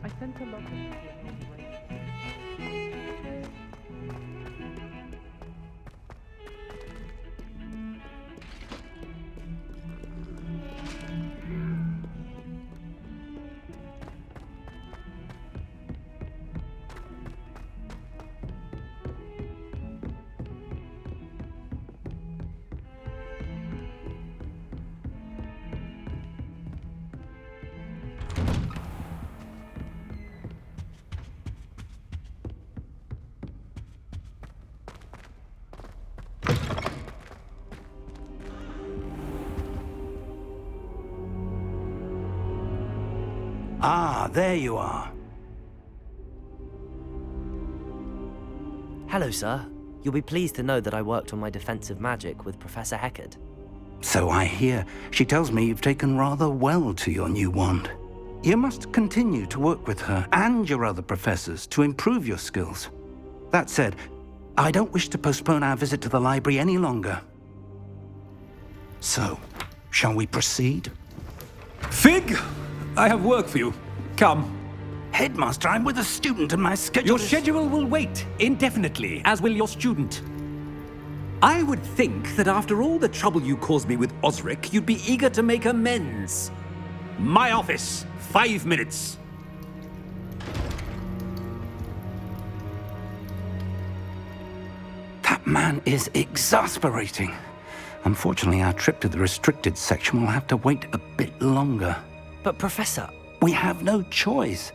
I sent a local to Ah, there you are. Hello, sir. You'll be pleased to know that I worked on my defensive magic with Professor Heckard. So I hear. She tells me you've taken rather well to your new wand. You must continue to work with her and your other professors to improve your skills. That said, I don't wish to postpone our visit to the library any longer. So, shall we proceed? Fig! I have work for you. Come. Headmaster, I'm with a student and my schedule Your is... schedule will wait indefinitely, as will your student. I would think that after all the trouble you caused me with Osric, you'd be eager to make amends. My office, 5 minutes. That man is exasperating. Unfortunately, our trip to the restricted section will have to wait a bit longer. But Professor... We have no choice.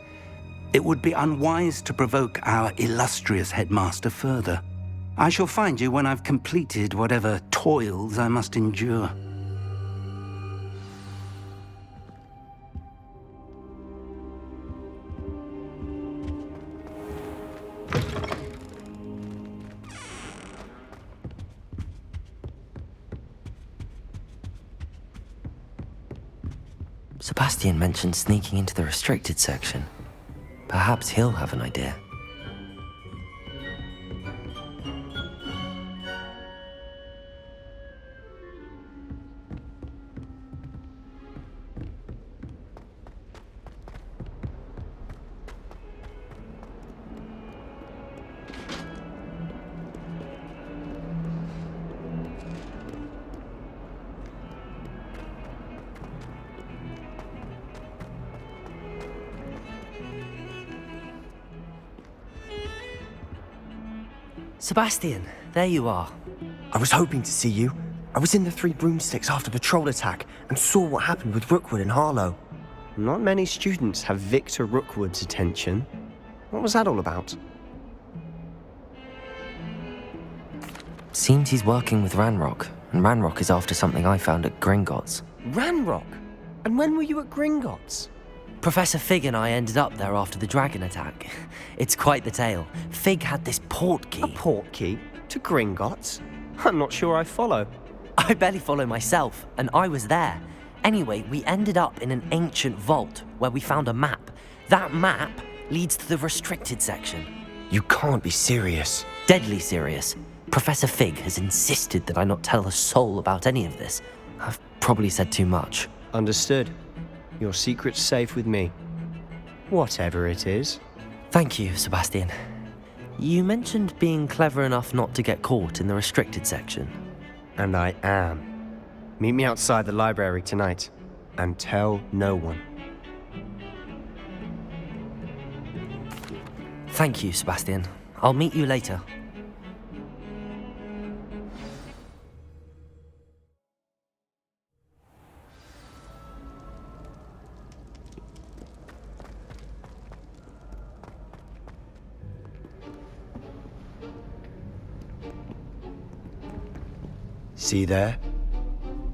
It would be unwise to provoke our illustrious headmaster further. I shall find you when I've completed whatever toils I must endure. Sebastian mentioned sneaking into the restricted section. Perhaps he'll have an idea. Sebastian, there you are. I was hoping to see you. I was in the Three Broomsticks after patrol attack and saw what happened with Rookwood and Harlow. Not many students have Victor Rookwood's attention. What was that all about? Seems he's working with Ranrock, and Ranrock is after something I found at Gringotts. Ranrock? And when were you at Gringotts? Professor Fig and I ended up there after the dragon attack. It's quite the tale. Fig had this port key. A port key? To Gringotts? I'm not sure I follow. I barely follow myself, and I was there. Anyway, we ended up in an ancient vault where we found a map. That map leads to the restricted section. You can't be serious. Deadly serious. Professor Fig has insisted that I not tell a soul about any of this. I've probably said too much. Understood. Your secret's safe with me. Whatever it is. Thank you, Sebastian. You mentioned being clever enough not to get caught in the restricted section. And I am. Meet me outside the library tonight. And tell no one. Thank you, Sebastian. I'll meet you later. See there?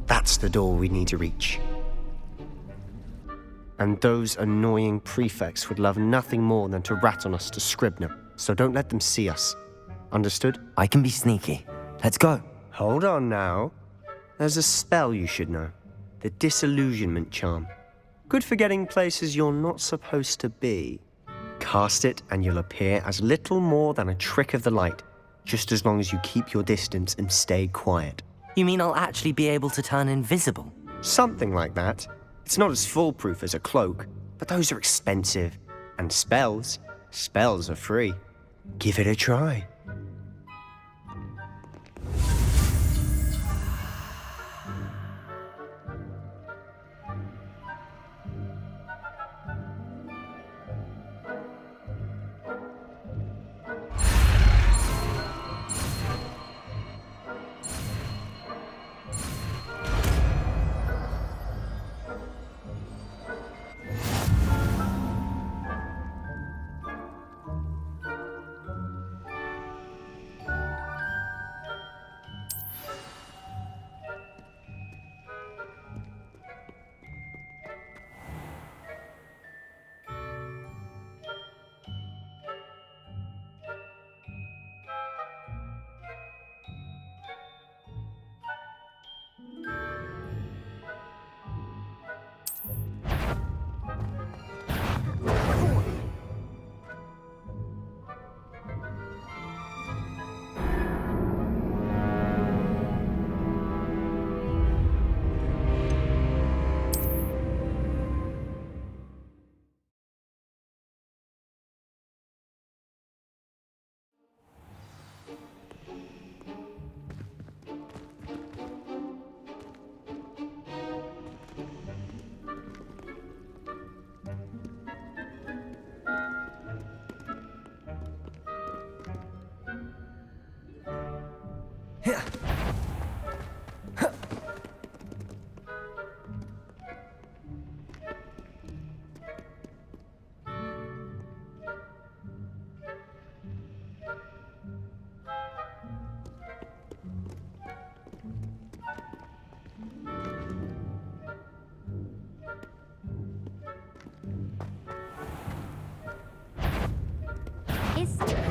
That's the door we need to reach. And those annoying prefects would love nothing more than to rat on us to Scribner, so don't let them see us. Understood? I can be sneaky. Let's go. Hold on now. There's a spell you should know. The Disillusionment Charm. Good for getting places you're not supposed to be. Cast it and you'll appear as little more than a trick of the light, just as long as you keep your distance and stay quiet. You mean I'll actually be able to turn invisible? Something like that. It's not as foolproof as a cloak, but those are expensive. And spells are free. Give it a try.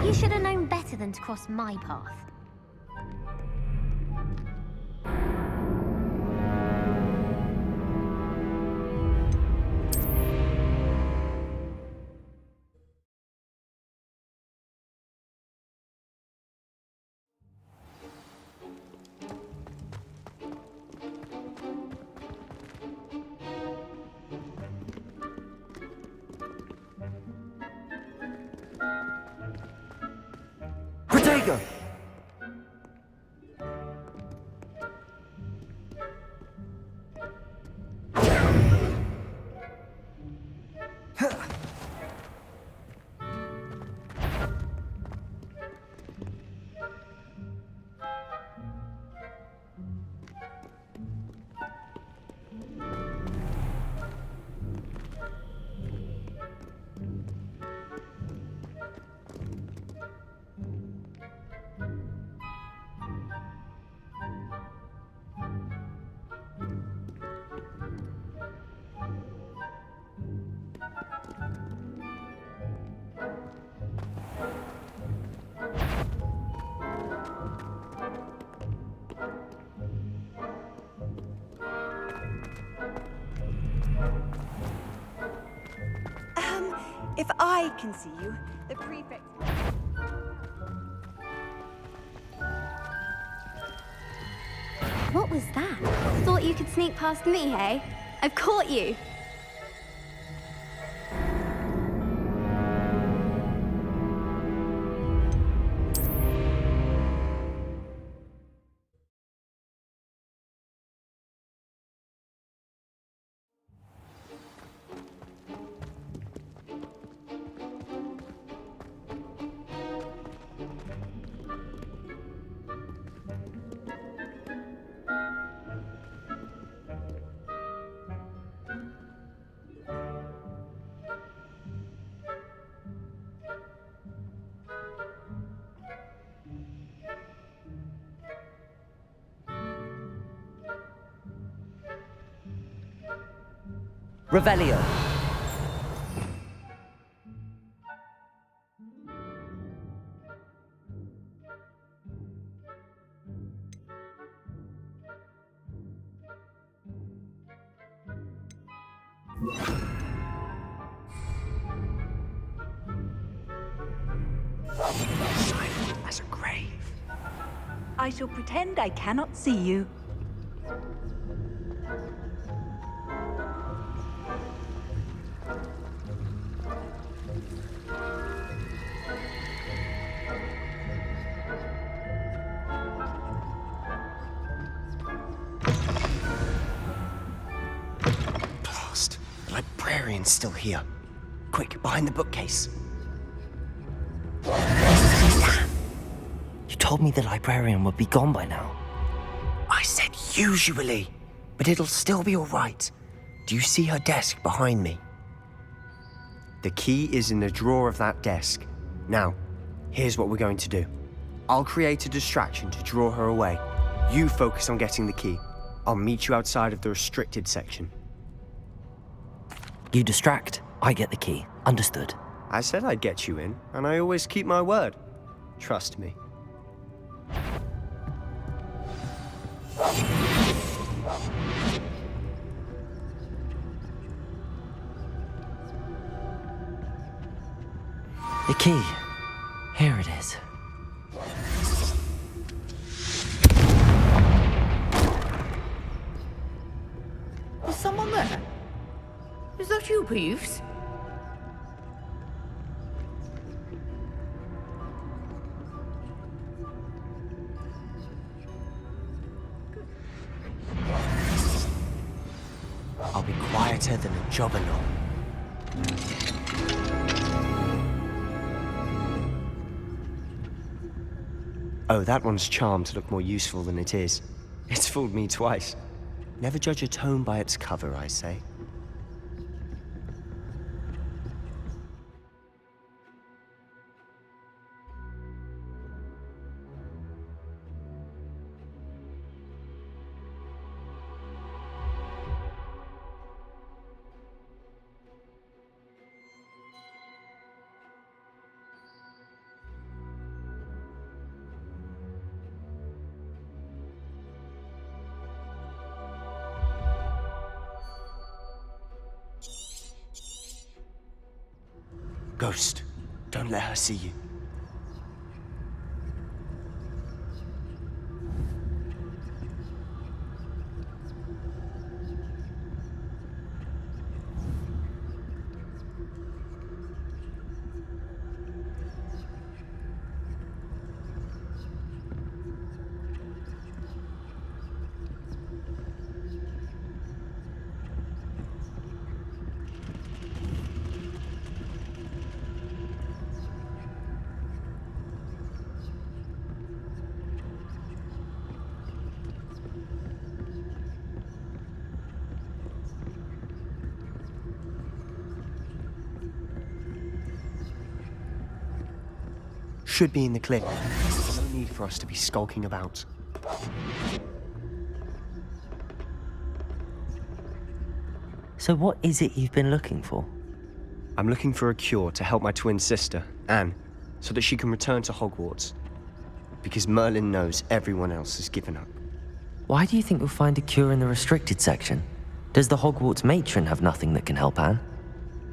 You should have known better than to cross my path. Protego! I can see you. The prefect... What was that? Thought you could sneak past me, hey? I've caught you. Revelio. Silent as a grave. I shall pretend I cannot see you. Blast. The librarian's still here. Quick, behind the bookcase. You told me the librarian would be gone by now. I said usually, but it'll still be all right. Do you see her desk behind me? The key is in the drawer of that desk. Now, here's what we're going to do. I'll create a distraction to draw her away. You focus on getting the key. I'll meet you outside of the restricted section. You distract, I get the key. Understood. I said I'd get you in, and I always keep my word. Trust me. The key. Here it is. Is someone there? Is that you, Peeves? I'll be quieter than a jobberknoll. Oh, that one's charmed to look more useful than it is. It's fooled me twice. Never judge a tome by its cover, I say. Ghost, don't let her see you. Should be in the clip. No need for us to be skulking about. So what is it you've been looking for? I'm looking for a cure to help my twin sister, Anne, so that she can return to Hogwarts. Because Merlin knows everyone else has given up. Why do you think you'll find a cure in the restricted section? Does the Hogwarts matron have nothing that can help Anne?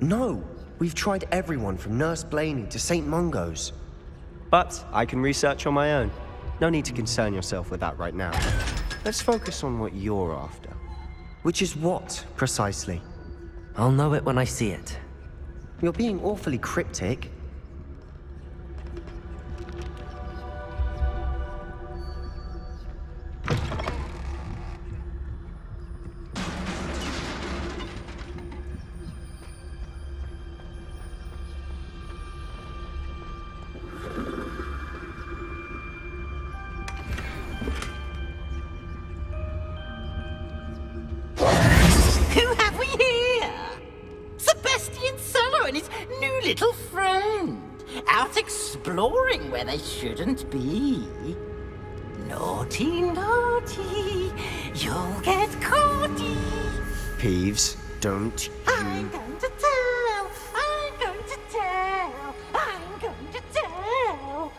No, We've tried everyone from Nurse Blaney to St. Mungo's. But I can research on my own. No need to concern yourself with that right now. Let's focus on what you're after. Which is what, precisely? I'll know it when I see it. You're being awfully cryptic. Who have we here? Sebastian Solo and his new little friend. Out exploring where they shouldn't be. Naughty, naughty, you'll get caughty. Peeves, don't you... I'm going to tell, I'm going to tell, I'm going to tell.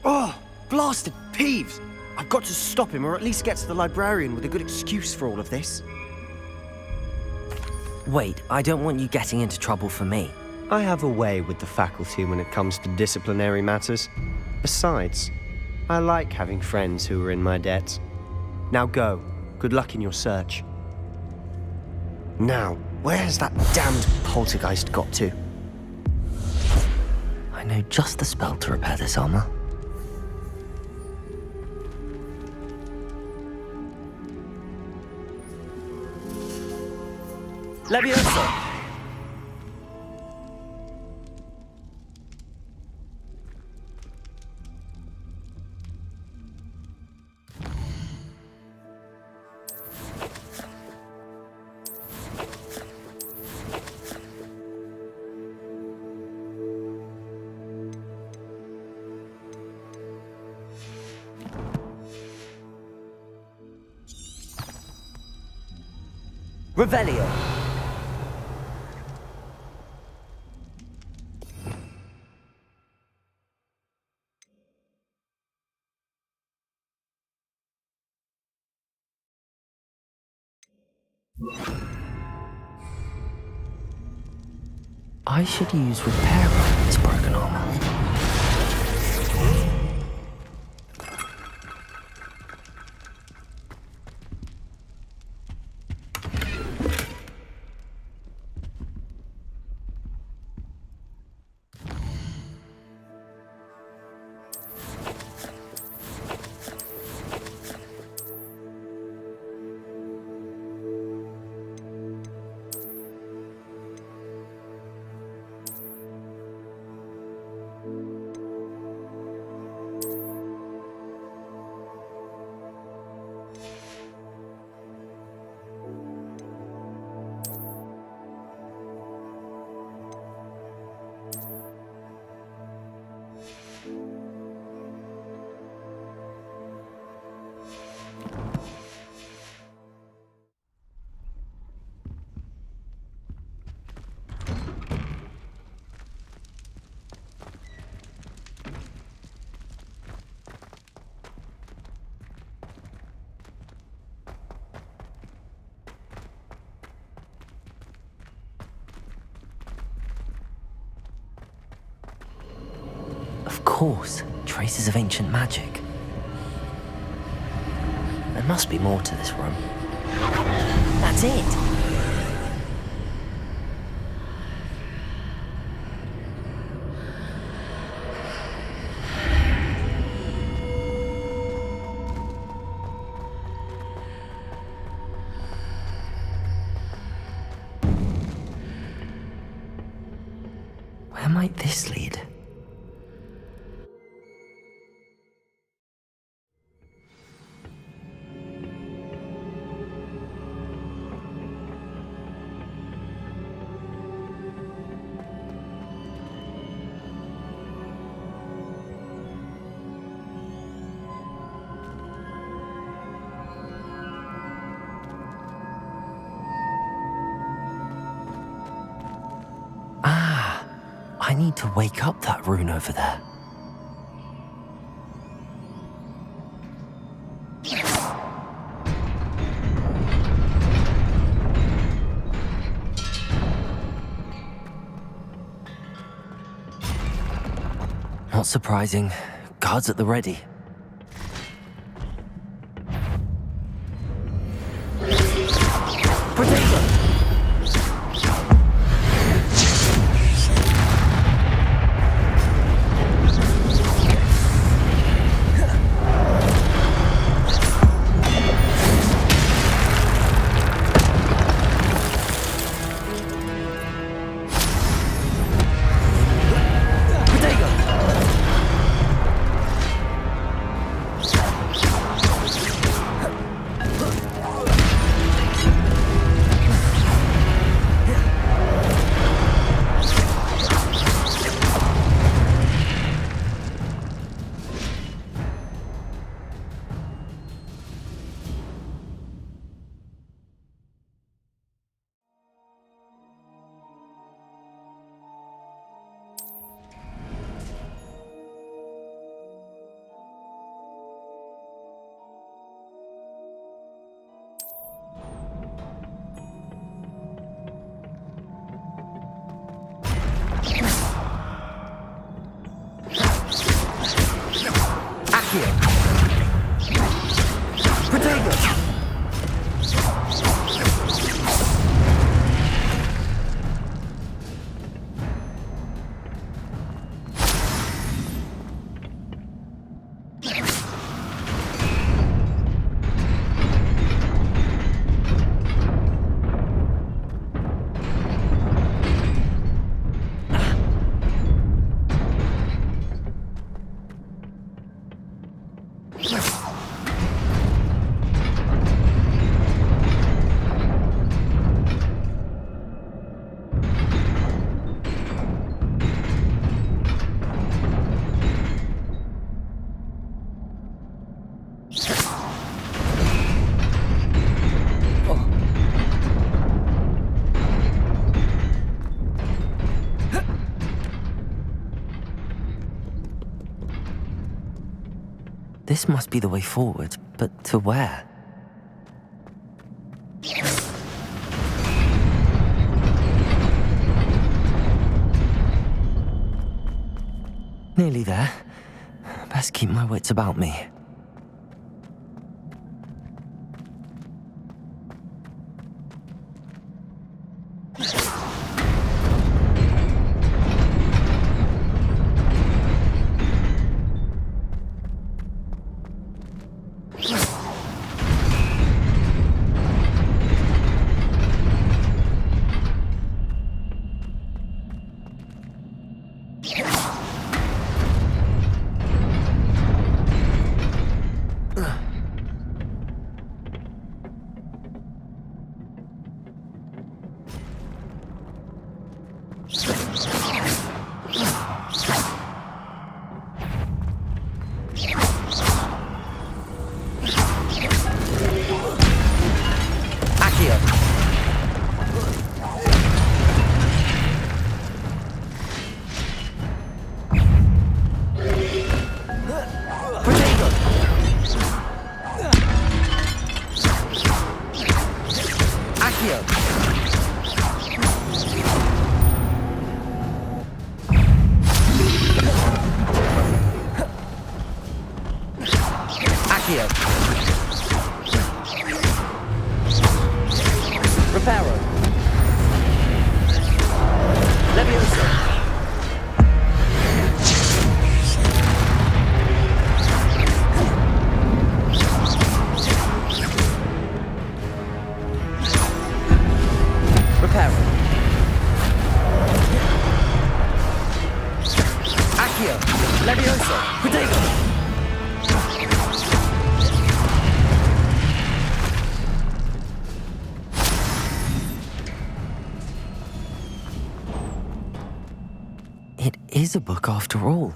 Oh, blasted Peeves! I've got to stop him, or at least get to the librarian with a good excuse for all of this. Wait, I don't want you getting into trouble for me. I have a way with the faculty when it comes to disciplinary matters. Besides, I like having friends who are in my debt. Now go. Good luck in your search. Now, where has that damned poltergeist got to? I know just the spell to repair this armor. Levioso! Revelio! I should use repair on this broken armor. Of course, traces of ancient magic. There must be more to this room. That's it! Where might this lead? I need to wake up that rune over there. Not surprising. Guards at the ready. Potato! This must be the way forward, but to where? Nearly there. Best keep my wits about me. It is a book after all.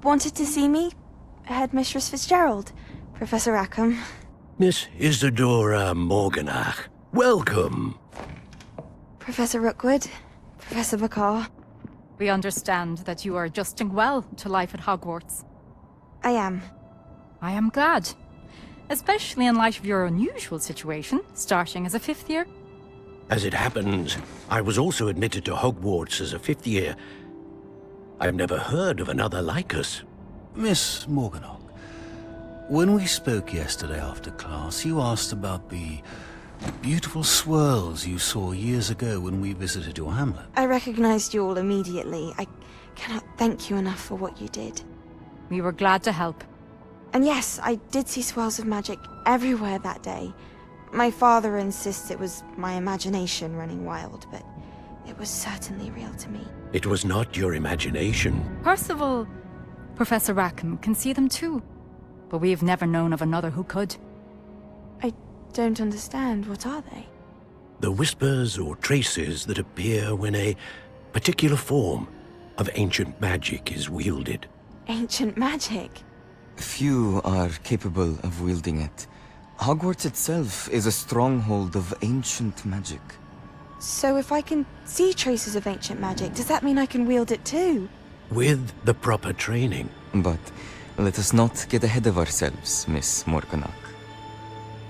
wanted to see me? Headmistress Fitzgerald, Professor Rackham. Miss Isadora Morganach, welcome. Professor Rookwood, Professor Bakar. We understand that you are adjusting well to life at Hogwarts. I am. I am glad. Especially in light of your unusual situation, starting as a 5th year. As it happens, I was also admitted to Hogwarts as a 5th year. I've never heard of another like us. Miss Morganach, when we spoke yesterday after class, you asked about the beautiful swirls you saw years ago when we visited your hamlet. I recognized you all immediately. I cannot thank you enough for what you did. We were glad to help. And yes, I did see swirls of magic everywhere that day. My father insists it was my imagination running wild, but it was certainly real to me. It was not your imagination. Percival, Professor Rackham can see them too. But we have never known of another who could. I don't understand. What are they? The whispers or traces that appear when a particular form of ancient magic is wielded. Ancient magic? Few are capable of wielding it. Hogwarts itself is a stronghold of ancient magic. So if I can see traces of ancient magic, does that mean I can wield it too? With the proper training. But let us not get ahead of ourselves, Miss Morganach.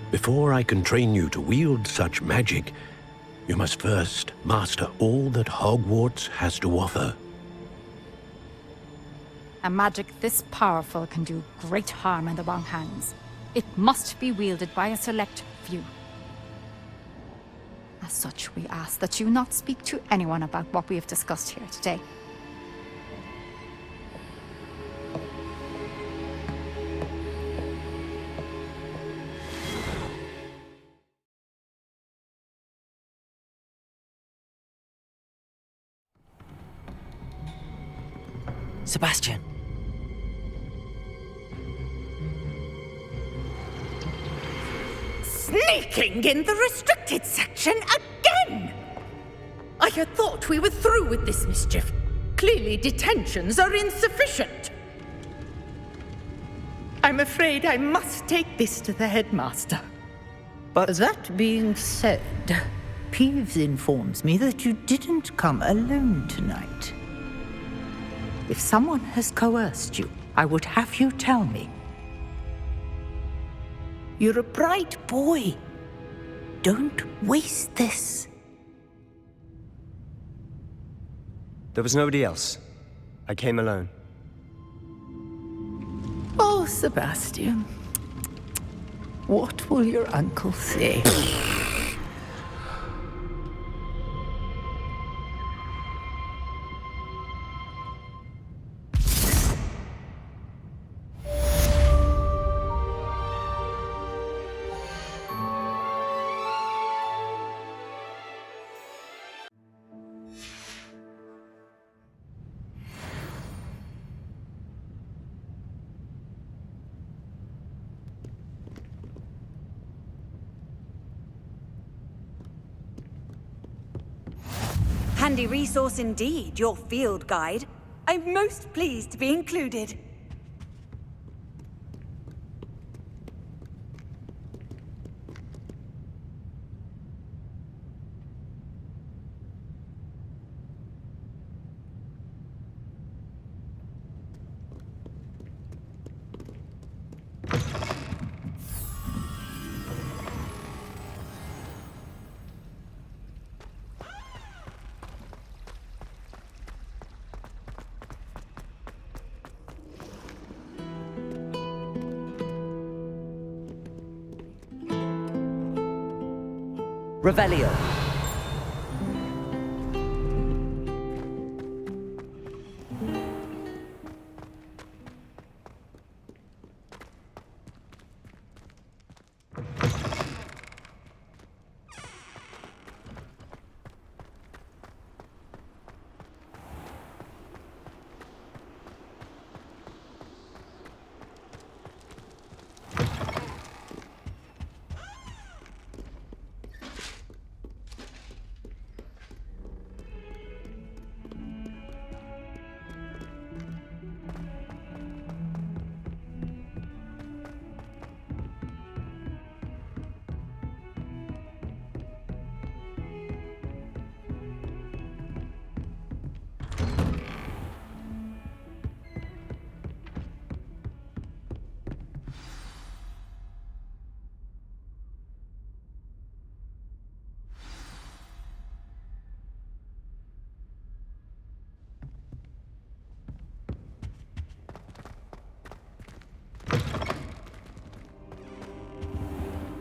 Before I can train you to wield such magic, you must first master all that Hogwarts has to offer. A magic this powerful can do great harm in the wrong hands. It must be wielded by a select few. As such, we ask that you not speak to anyone about what we have discussed here today. Sebastian. Sneaking in the restricted section again! I had thought we were through with this mischief. Clearly detentions are insufficient. I'm afraid I must take this to the headmaster. But that being said, Peeves informs me that you didn't come alone tonight. If someone has coerced you, I would have you tell me. You're a bright boy. Don't waste this. There was nobody else. I came alone. Oh, Sebastian. What will your uncle say? Handy resource indeed, your field guide. I'm most pleased to be included. Revelio.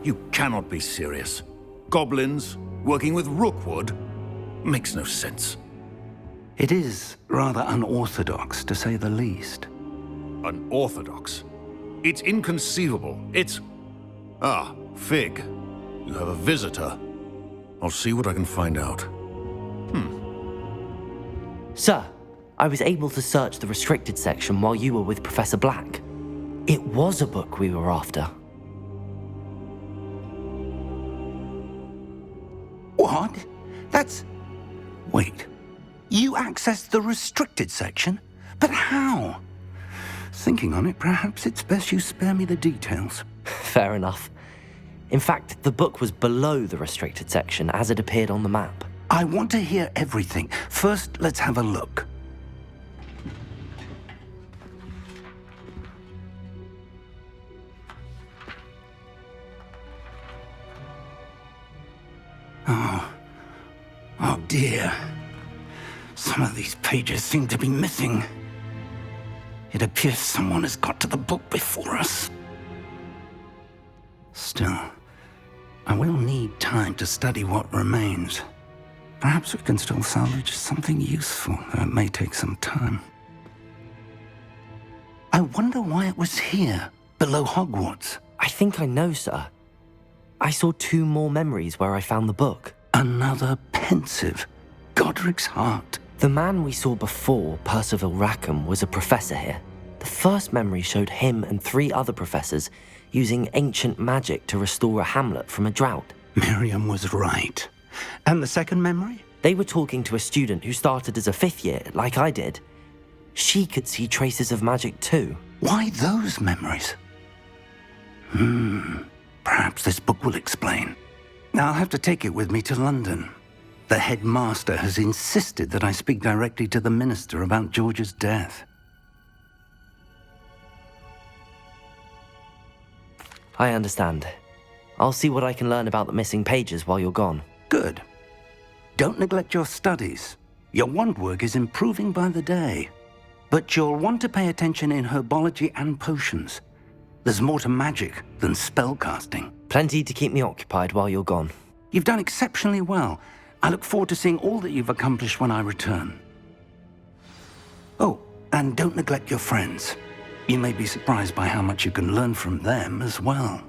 You cannot be serious. Goblins working with Rookwood? Makes no sense. It is rather unorthodox, to say the least. Unorthodox? It's inconceivable. It's... Ah, Fig. You have a visitor. I'll see what I can find out. Sir, I was able to search the restricted section while you were with Professor Black. It was a book we were after. What? That's... Wait. You accessed the restricted section? But how? Thinking on it, perhaps it's best you spare me the details. Fair enough. In fact, the book was below the restricted section as it appeared on the map. I want to hear everything. First, let's have a look. Oh dear. Some of these pages seem to be missing. It appears someone has got to the book before us. Still, I will need time to study what remains. Perhaps we can still salvage something useful, though it may take some time. I wonder why it was here, below Hogwarts. I think I know, sir. I saw 2 more memories where I found the book. Another pensive. Godric's heart. The man we saw before, Percival Rackham, was a professor here. The first memory showed him and 3 other professors using ancient magic to restore a hamlet from a drought. Miriam was right. And the second memory? They were talking to a student who started as a 5th year, like I did. She could see traces of magic too. Why those memories? Perhaps this book will explain. Now I'll have to take it with me to London. The headmaster has insisted that I speak directly to the minister about George's death. I understand. I'll see what I can learn about the missing pages while you're gone. Good. Don't neglect your studies. Your wand work is improving by the day. But you'll want to pay attention in herbology and potions. There's more to magic than spellcasting. Plenty to keep me occupied while you're gone. You've done exceptionally well. I look forward to seeing all that you've accomplished when I return. Oh, and don't neglect your friends. You may be surprised by how much you can learn from them as well.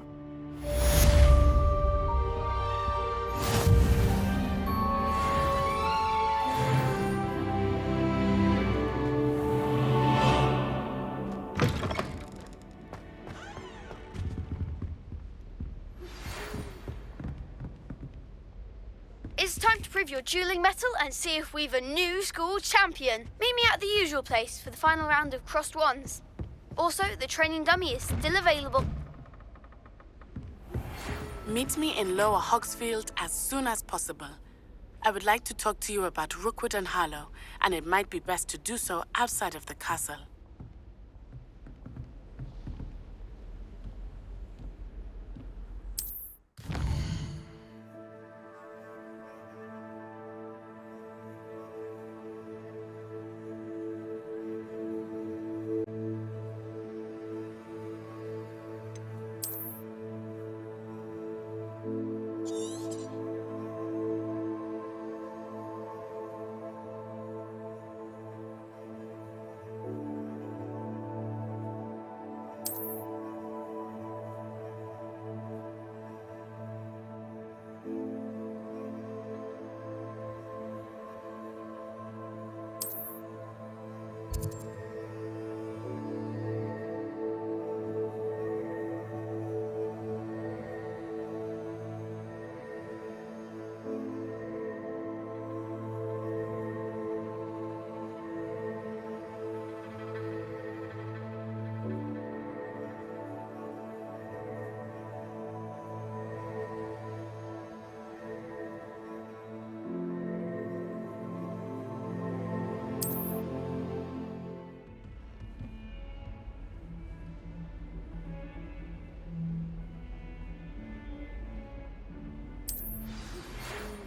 It's time to prove your dueling mettle and see if we've a new school champion. Meet me at the usual place for the final round of crossed wands. Also, the training dummy is still available. Meet me in Lower Hogsfield as soon as possible. I would like to talk to you about Rookwood and Harlow, and it might be best to do so outside of the castle.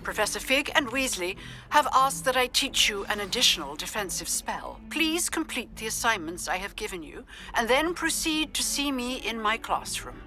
Professor Fig and Weasley have asked that I teach you an additional defensive spell. Please complete the assignments I have given you, and then proceed to see me in my classroom.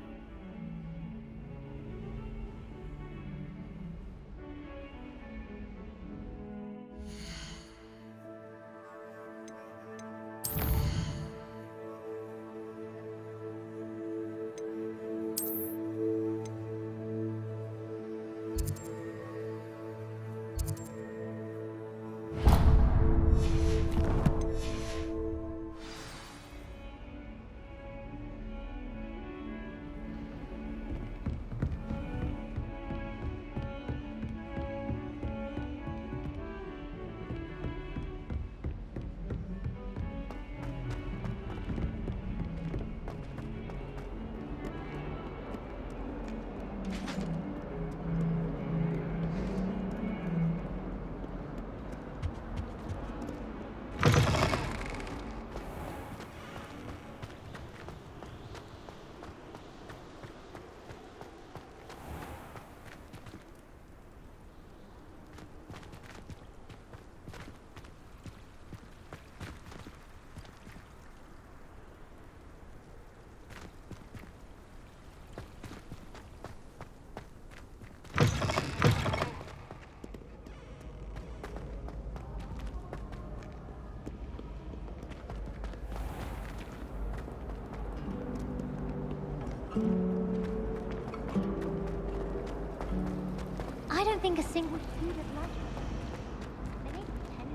I don't think a single seed of magic. They may pretend.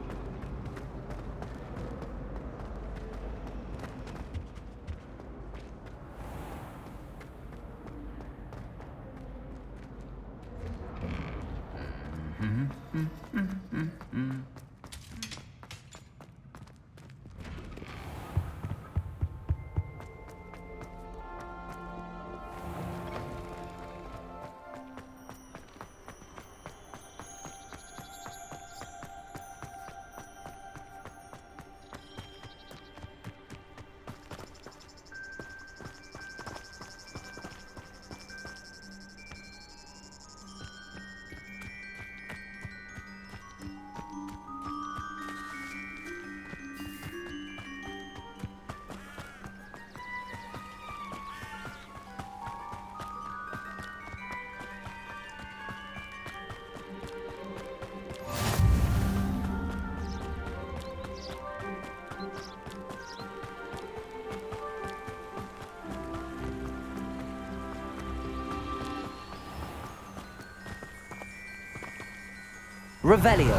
Revelio.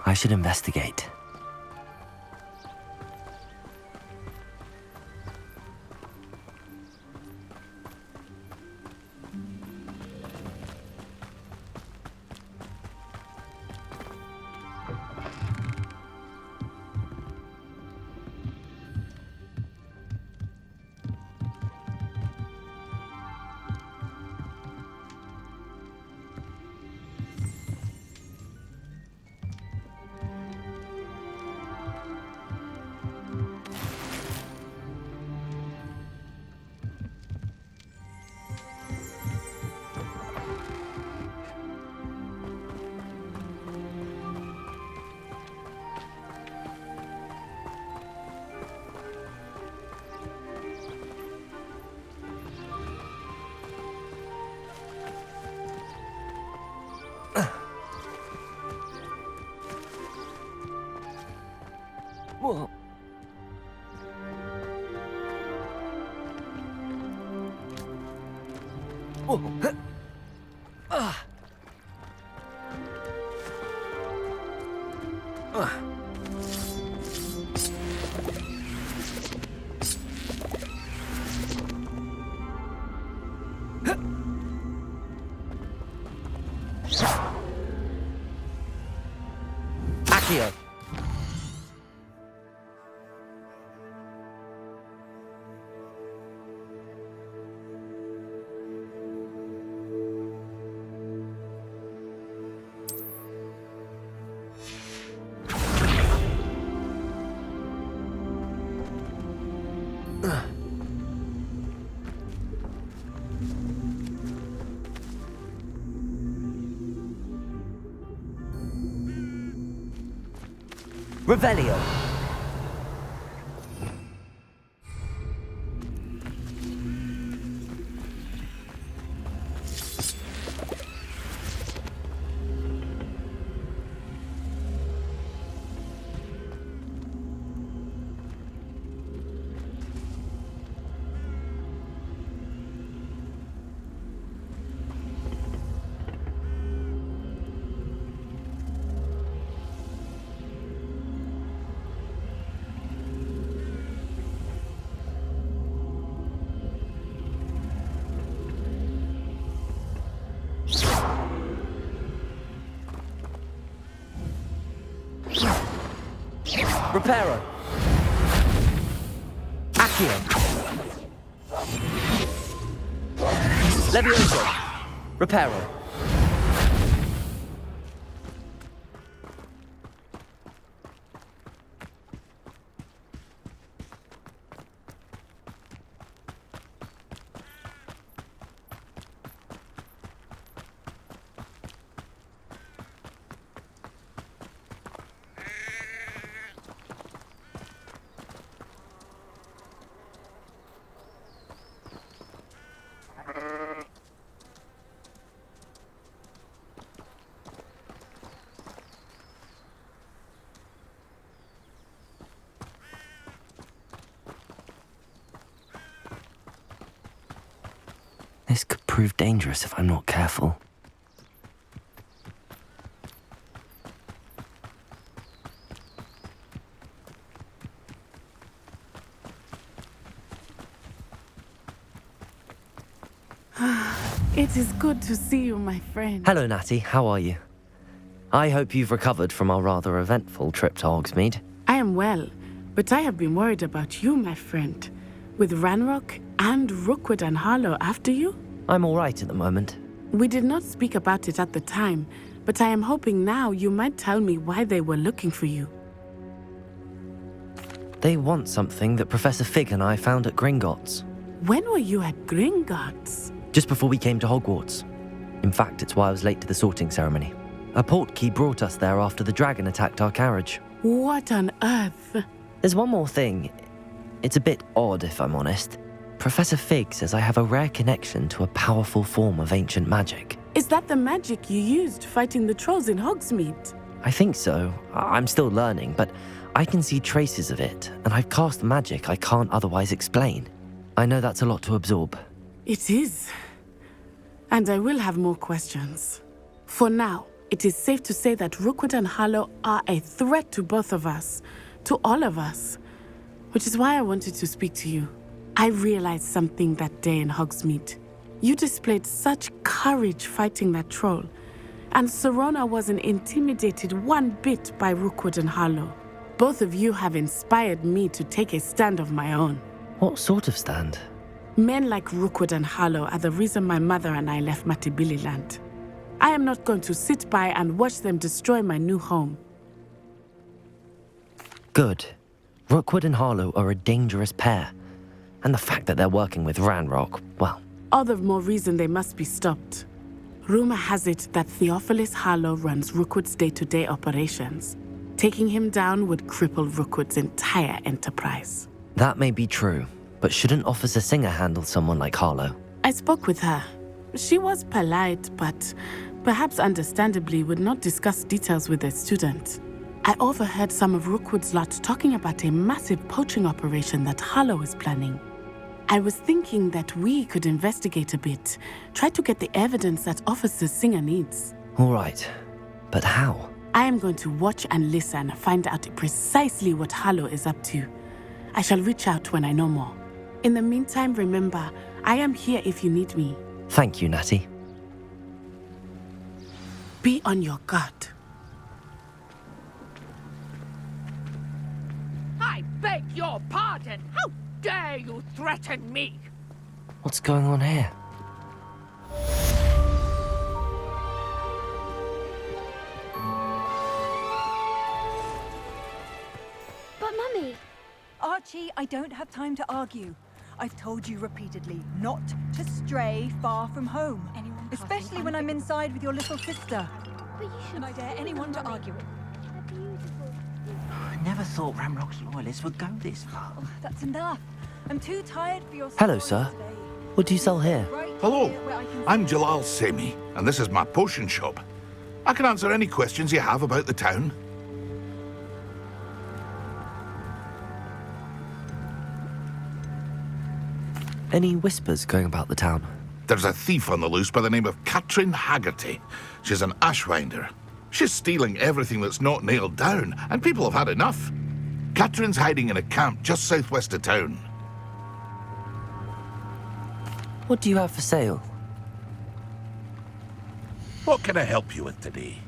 I should investigate. Whoa. Whoa. Accio. Revelio. Reparo. Accio. Levioso. Reparo. This could prove dangerous if I'm not careful. It is good to see you, my friend. Hello, Natty. How are you? I hope you've recovered from our rather eventful trip to Hogsmeade. I am well, but I have been worried about you, my friend. With Ranrock and Rookwood and Harlow after you? I'm all right at the moment. We did not speak about it at the time, but I am hoping now you might tell me why they were looking for you. They want something that Professor Fig and I found at Gringotts. When were you at Gringotts? Just before we came to Hogwarts. In fact, it's why I was late to the sorting ceremony. A portkey brought us there after the dragon attacked our carriage. What on earth? There's one more thing. It's a bit odd, if I'm honest. Professor Fig says I have a rare connection to a powerful form of ancient magic. Is that the magic you used fighting the trolls in Hogsmeade? I think so. I'm still learning, but I can see traces of it, and I've cast magic I can't otherwise explain. I know that's a lot to absorb. It is. And I will have more questions. For now, it is safe to say that Rookwood and Harlow are a threat to both of us, to all of us, which is why I wanted to speak to you. I realized something that day in Hogsmeade. You displayed such courage fighting that troll, and Serona wasn't intimidated one bit by Rookwood and Harlow. Both of you have inspired me to take a stand of my own. What sort of stand? Men like Rookwood and Harlow are the reason my mother and I left Matibili land. I am not going to sit by and watch them destroy my new home. Good. Rookwood and Harlow are a dangerous pair. And the fact that they're working with Ranrock, well... All the more reason they must be stopped. Rumor has it that Theophilus Harlow runs Rookwood's day-to-day operations. Taking him down would cripple Rookwood's entire enterprise. That may be true, but shouldn't Officer Singer handle someone like Harlow? I spoke with her. She was polite, but perhaps understandably would not discuss details with a student. I overheard some of Rookwood's lot talking about a massive poaching operation that Harlow is planning. I was thinking that we could investigate a bit, try to get the evidence that Officer Singer needs. All right, but how? I am going to watch and listen, find out precisely what Harlow is up to. I shall reach out when I know more. In the meantime, remember, I am here if you need me. Thank you, Natty. Be on your guard. I beg your pardon. How dare you threaten me? What's going on here? But Mummy... Archie, I don't have time to argue. I've told you repeatedly not to stray far from home. Especially when I'm inside with your little sister. But you should... And I dare anyone to argue it. I never thought Ramrock's loyalists would go this far. That's enough. I'm too tired for your Hello, sir. What do you sell here? Hello, I'm Jalal Semi, and this is my potion shop. I can answer any questions you have about the town. Any whispers going about the town? There's a thief on the loose by the name of Katrin Haggerty. She's an ashwinder. She's stealing everything that's not nailed down, and people have had enough. Katrin's hiding in a camp just southwest of town. What do you have for sale? What can I help you with today?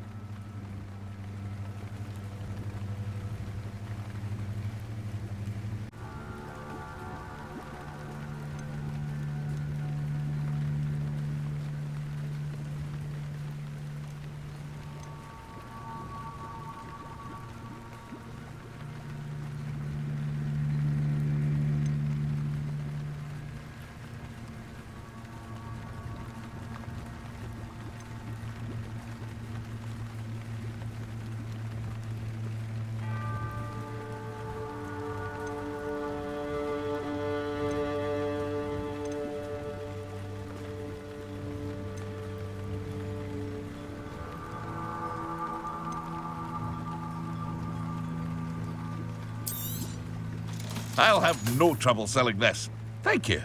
I'll have no trouble selling this. Thank you.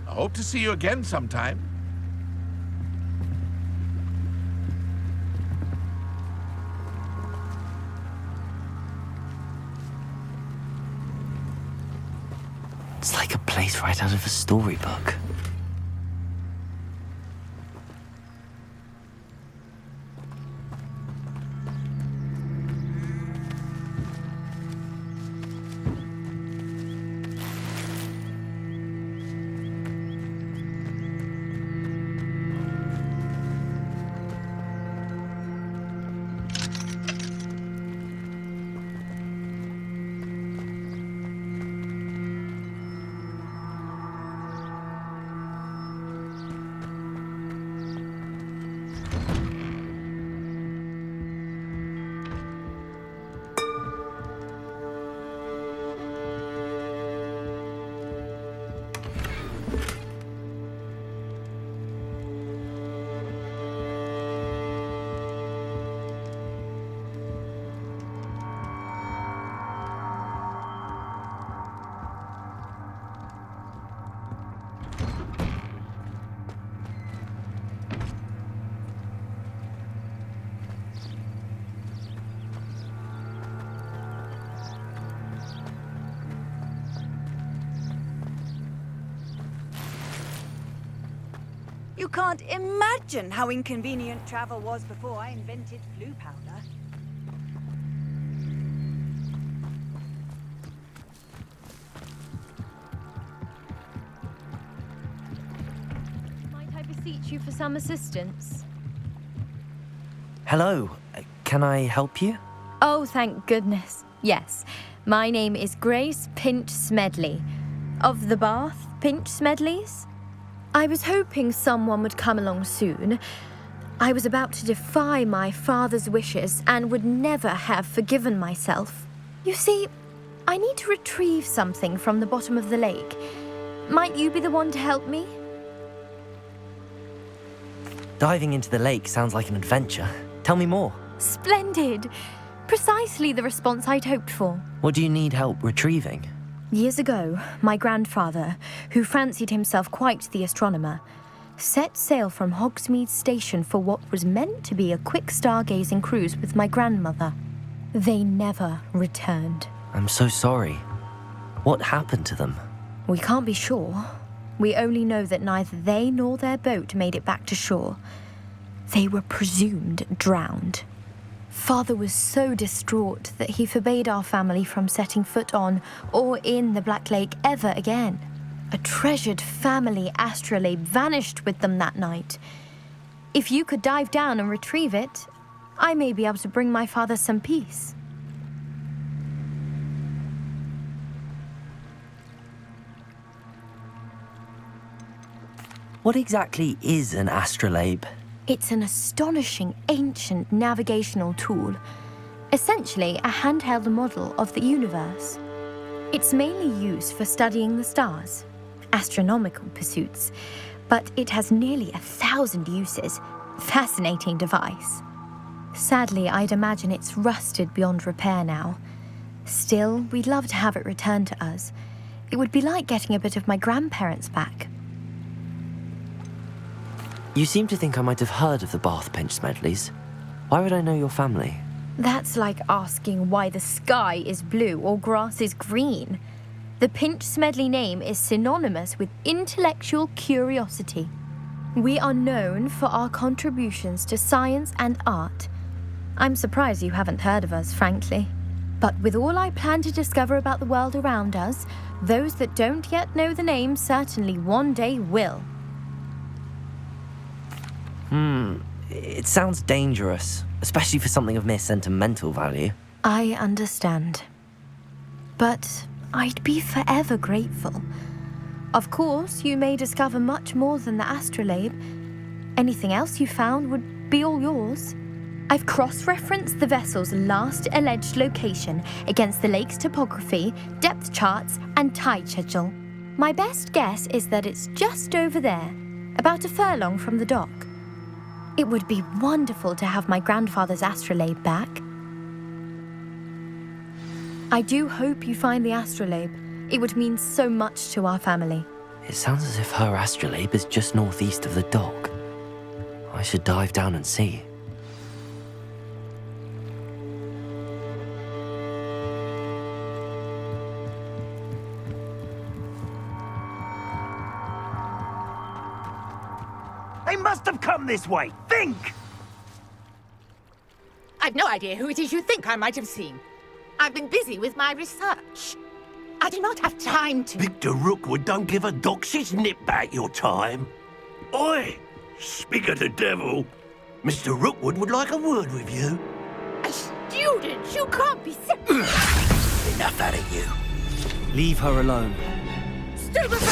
I hope to see you again sometime. It's like a place right out of a storybook. You can't imagine how inconvenient travel was before I invented blue powder. Might I beseech you for some assistance? Hello, can I help you? Oh, thank goodness. Yes, my name is Grace Pinch Smedley, of the Bath Pinch Smedleys. I was hoping someone would come along soon. I was about to defy my father's wishes and would never have forgiven myself. You see, I need to retrieve something from the bottom of the lake. Might you be the one to help me? Diving into the lake sounds like an adventure. Tell me more. Splendid! Precisely the response I'd hoped for. What do you need help retrieving? Years ago, my grandfather, who fancied himself quite the astronomer, set sail from Hogsmeade Station for what was meant to be a quick stargazing cruise with my grandmother. They never returned. I'm so sorry. What happened to them? We can't be sure. We only know that neither they nor their boat made it back to shore. They were presumed drowned. Father was so distraught that he forbade our family from setting foot on or in the Black Lake ever again. A treasured family astrolabe vanished with them that night. If you could dive down and retrieve it, I may be able to bring my father some peace. What exactly is an astrolabe? It's an astonishing ancient navigational tool, essentially a handheld model of the universe. It's mainly used for studying the stars, astronomical pursuits, but it has nearly 1,000 uses. Fascinating device. Sadly, I'd imagine it's rusted beyond repair now. Still, we'd love to have it returned to us. It would be like getting a bit of my grandparents back. You seem to think I might have heard of the Bath Pinch Smedleys. Why would I know your family? That's like asking why the sky is blue or grass is green. The Pinch Smedley name is synonymous with intellectual curiosity. We are known for our contributions to science and art. I'm surprised you haven't heard of us, frankly. But with all I plan to discover about the world around us, those that don't yet know the name certainly one day will. It sounds dangerous, especially for something of mere sentimental value. I understand. But I'd be forever grateful. Of course, you may discover much more than the astrolabe. Anything else you found would be all yours. I've cross-referenced the vessel's last alleged location against the lake's topography, depth charts, and tide schedule. My best guess is that it's just over there, about a furlong from the dock. It would be wonderful to have my grandfather's astrolabe back. I do hope you find the astrolabe. It would mean so much to our family. It sounds as if her astrolabe is just northeast of the dock. I should dive down and see. They must have come this way. Think! I've no idea who it is you think I might have seen. I've been busy with my research. I do not have time to... Victor Rookwood don't give a doxy's nip back your time. Oi! Speak of the devil. Mr. Rookwood would like a word with you. A student? You can't be... Enough out of you. Leave her alone. Stay back!